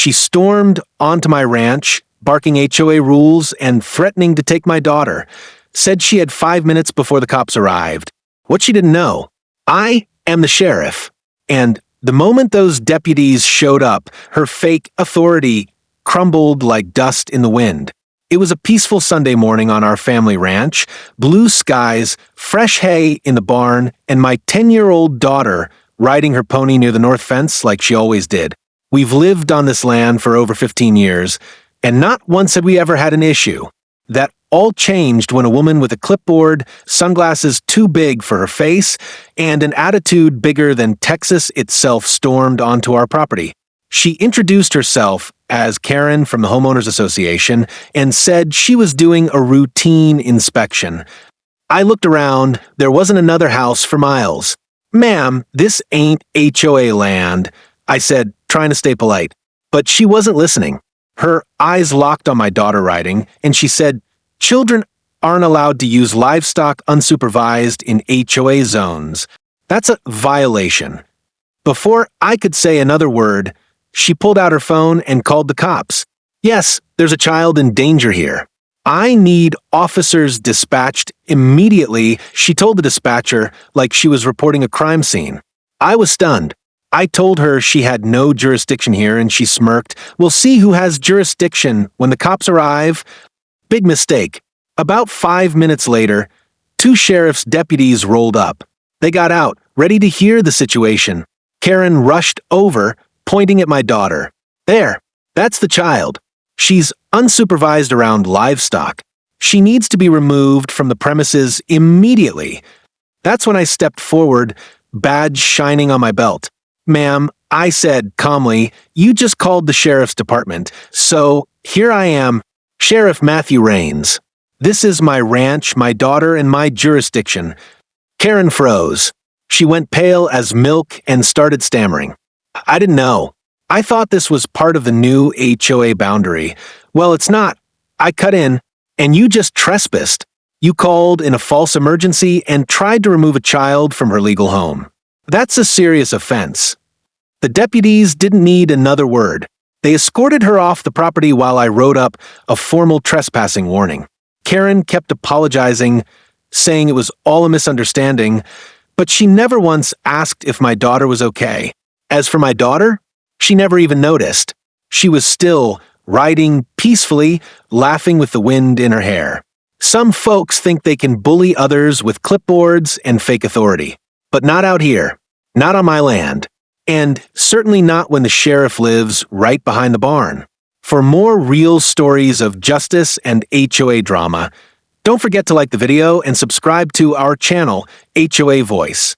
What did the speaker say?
She stormed onto my ranch, barking HOA rules and threatening to take my daughter. Said she had 5 minutes before the cops arrived. What she didn't know, I am the sheriff. And the moment those deputies showed up, her fake authority crumbled like dust in the wind. It was a peaceful Sunday morning on our family ranch, blue skies, fresh hay in the barn, and my 10-year-old daughter riding her pony near the north fence like she always did. We've lived on this land for over 15 years, and not once have we ever had an issue. That all changed when a woman with a clipboard, sunglasses too big for her face, and an attitude bigger than Texas itself stormed onto our property. She introduced herself as Karen from the Homeowners Association and said she was doing a routine inspection. I looked around. There wasn't another house for miles. "Ma'am, this ain't HOA land," I said, trying to stay polite. But she wasn't listening. Her eyes locked on my daughter riding, and she said, "Children aren't allowed to use livestock unsupervised in HOA zones. That's a violation." Before I could say another word, she pulled out her phone and called the cops. "Yes, there's a child in danger here. I need officers dispatched immediately," she told the dispatcher like she was reporting a crime scene. I was stunned. I told her she had no jurisdiction here, and she smirked. "We'll see who has jurisdiction when the cops arrive." Big mistake. About 5 minutes later, 2 sheriff's deputies rolled up. They got out, ready to hear the situation. Karen rushed over, pointing at my daughter. "There, that's the child. She's unsupervised around livestock. She needs to be removed from the premises immediately." That's when I stepped forward, badge shining on my belt. "Ma'am," I said calmly, "you just called the sheriff's department, so here I am, Sheriff Matthew Raines. This is my ranch, my daughter, and my jurisdiction." Karen froze. She went pale as milk and started stammering. "I didn't know. I thought this was part of the new HOA boundary." "Well, it's not. I cut in, and you just trespassed. You called in a false emergency and tried to remove a child from her legal home. That's a serious offense." The deputies didn't need another word. They escorted her off the property while I wrote up a formal trespassing warning. Karen kept apologizing, saying it was all a misunderstanding, but she never once asked if my daughter was okay. As for my daughter, she never even noticed. She was still riding peacefully, laughing with the wind in her hair. Some folks think they can bully others with clipboards and fake authority. But not out here. Not on my land. And certainly not when the sheriff lives right behind the barn. For more real stories of justice and HOA drama, don't forget to like the video and subscribe to our channel, HOA Voice.